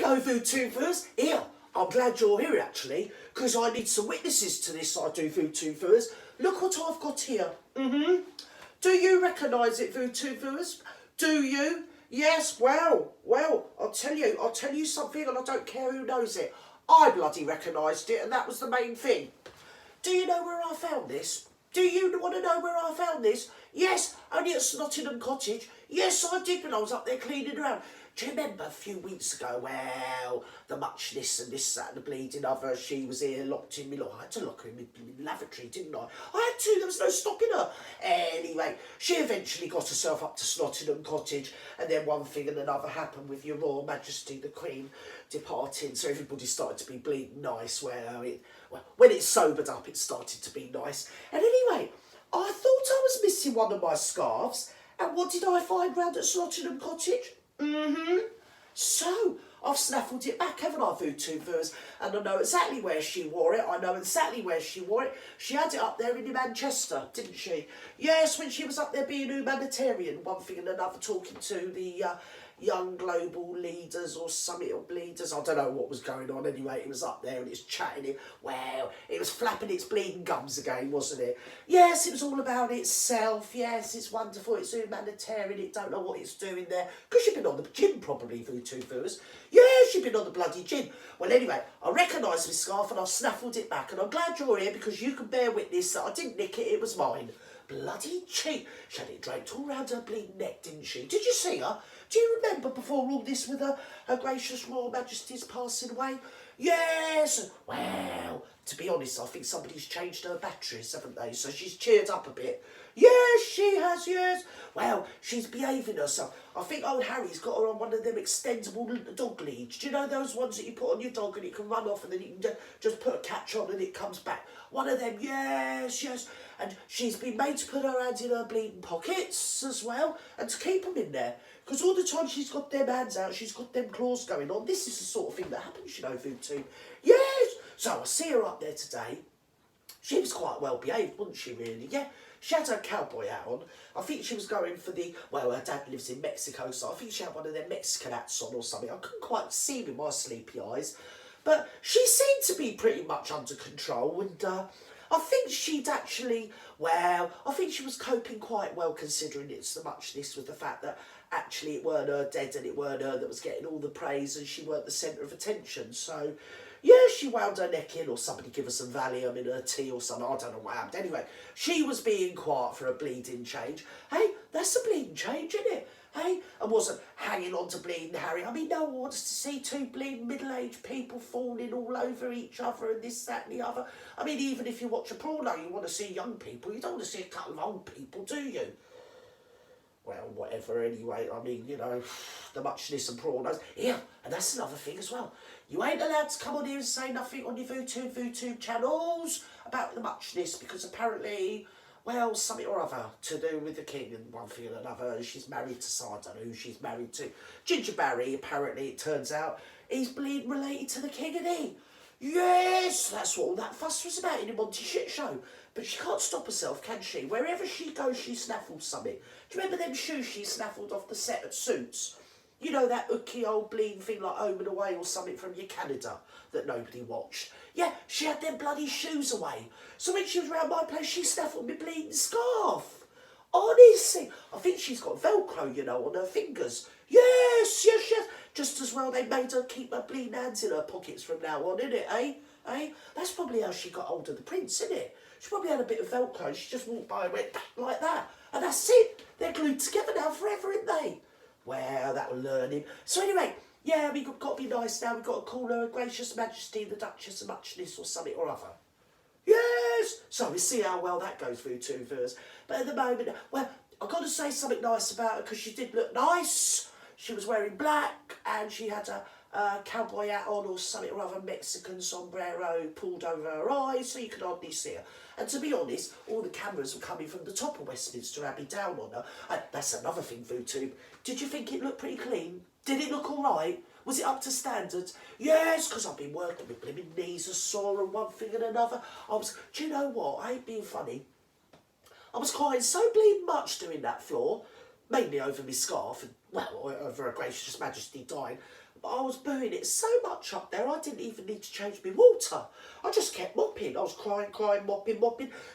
Hello, VooTubers. Here, I'm glad you're here actually, because I need some witnesses to this. I do, VooTubers. Look what I've got here. Do you recognise it, VooTubers? Do you? Yes. Well. I'll tell you something, and I don't care who knows it. I bloody recognised it, and that was the main thing. Do you know where I found this? Do you want to know where I found this? Yes, only at Snottingham Cottage. Yes, I did when I was up there cleaning around. Do you remember a few weeks ago, well, the Muchness and this, that and the bleeding other, she was here locked in me, I had to lock her in my lavatory, didn't I? I had to, there was no stopping her. Anyway, she eventually got herself up to Snottingham Cottage, and then one thing and another happened with Your Royal Majesty the Queen departing, so everybody started to be bleeding nice. Well, when it sobered up, it started to be nice. And anyway, I thought I was missing one of my scarves, and what did I find round at Snottingham Cottage? So, I've snaffled it back, haven't I, VooTubers? And I know exactly where she wore it. She had it up there in Manchester, didn't she? Yes, when she was up there being humanitarian, one thing and another, talking to the young global leaders or summit of leaders. I don't know what was going on. Anyway, it was up there and it's chatting it. Well, it was flapping its bleeding gums again, wasn't it? Yes, it was all about itself. Yes, it's wonderful. It's humanitarian. It don't know what it's doing there. Because you've been on the gym, probably, VooTubers. Yes, you've been on the bloody gym. Well, anyway, I recognise my scarf and I've snaffled it back. And I'm glad you're here because you can bear witness that I didn't nick it. It was mine. Bloody cheat. She had it draped all round her bleeding neck, didn't she? Did you see her? Do you remember before all this with her gracious Royal Majesty's passing away? Yes. Well, to be honest, I think somebody's changed her batteries, haven't they? So she's cheered up a bit. Yes, she has, yes. Well, she's behaving herself. I think old Harry's got her on one of them extendable dog leads. Do you know those ones that you put on your dog and it can run off and then you can just put a catch on and it comes back? One of them, yes. And she's been made to put her hands in her bleeding pockets as well and to keep them in there. Because all the time she's got them hands out, she's got them claws going on. This is the sort of thing that happens, you know, VooTube. Yes! So I see her up there today. She was quite well behaved, wasn't she, really? Yeah. She had her cowboy hat on. I think she was going for her dad lives in Mexico, so I think she had one of their Mexican hats on or something. I couldn't quite see with my sleepy eyes. But she seemed to be pretty much under control, and I think she'd actually, I think she was coping quite well considering it's so much this with the fact that actually it weren't her dead and it weren't her that was getting all the praise and she weren't the centre of attention. So, yeah, she wound her neck in or somebody give her some Valium in her tea or something. I don't know what happened. Anyway, she was being quiet for a bleeding change. Hey, that's a bleeding change, isn't it? Hey, and wasn't hanging on to bleeding Harry. I mean, no one wants to see two bleeding middle-aged people falling all over each other and this, that and the other. I mean, even if you watch a porno, you want to see young people. You don't want to see a couple of old people, do you? Well, whatever, anyway. I mean, you know, the muchness and pornos. Yeah, and that's another thing as well. You ain't allowed to come on here and say nothing on your VooTube channels about the muchness because apparently, well, something or other to do with the king and one thing and another. She's married to, so I don't know who she's married to. Ginger Barry, apparently, it turns out, he's bleeding related to the king, isn't he? Yes, that's what all that fuss was about in the Monty Shit Show. But she can't stop herself, can she? Wherever she goes, she snaffles something. Do you remember them shoes she snaffled off the set of Suits? You know, that hooky old bleeding thing like Home and Away or something from your Canada that nobody watched? Yeah, she had them bloody shoes away. So when she was round my place, she snaffled me bleeding scarf. Honestly, I think she's got Velcro, you know, on her fingers. Yes. Just as well they made her keep her bleeding hands in her pockets from now on, innit, eh? That's probably how she got hold of the prince, innit? She probably had a bit of Velcro. She just walked by and went like that. And that's it. They're glued together now forever, aren't they? Well, that'll learn him. So anyway, yeah, we've got to be nice now. We've got to call her Her Gracious Majesty, the Duchess of Muchness or something or other. Yes! So we see how well that goes VooTubers. But at the moment, well, I've got to say something nice about her because she did look nice. She was wearing black and she had a cowboy hat on or something or other, Mexican sombrero pulled over her eyes so you could hardly see her. And to be honest, all the cameras were coming from the top of Westminster Abbey down on her. And that's another thing, VooTube. Did you think it looked pretty clean? Did it look all right? Was it up to standards? Yes, because I've been working with blimmin' knees are sore and one thing and another. Do you know what? I ain't being funny. I was crying so bleeding much doing that floor. mainly over my scarf, and, well, over Her Gracious Majesty dying. But I was booing it so much up there, I didn't even need to change my water. I just kept mopping. I was crying, mopping.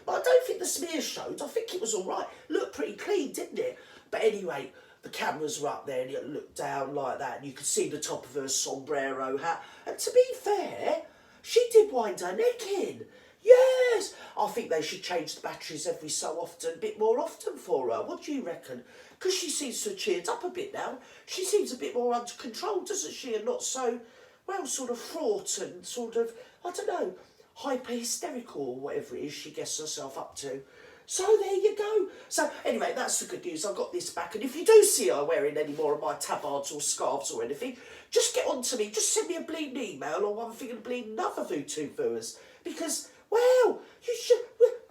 But I don't think the smear showed. I think it was all right. Looked pretty clean, didn't it? But anyway, the cameras were up there and you looked down like that and you could see the top of her sombrero hat. And to be fair, she did wind her neck in. Yes, I think they should change the batteries every so often, a bit more often for her. What do you reckon? Because she seems to have cheered up a bit now. She seems a bit more under control, doesn't she? And not so, well, sort of fraught and sort of, I don't know, hyper-hysterical or whatever it is she gets herself up to. So there you go. So anyway, that's the good news. I've got this back. And if you do see her wearing any more of my tabards or scarves or anything, just get on to me. Just send me a bleeding email or one thing and bleeding another YouTube viewers. Because, well, you should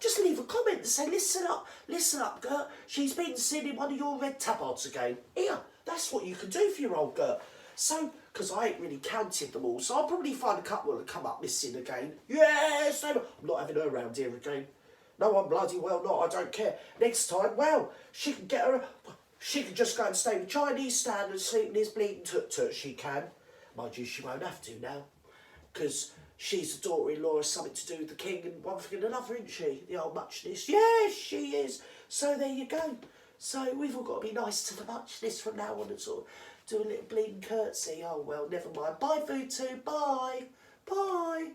just leave a comment and say, listen up, Gert. She's been seen in one of your red tabards again. Here, that's what you can do for your old Gert. So, because I ain't really counted them all, so I'll probably find a couple that come up missing again. Yes, I'm not having her around here again. No, I'm bloody well not, I don't care. Next time, well, she can get her... She can just go and stay with Chinese stand and sleep in his bleeding tut-tut, she can. Mind you, she won't have to now. Because she's the daughter-in-law, has something to do with the king and one thing and another, isn't she? The old Muchness. Yes, she is. So there you go. So we've all got to be nice to the Muchness from now on and sort of do a little bleeding curtsy. Oh, well, never mind. Bye, Food Tube. Bye. Bye.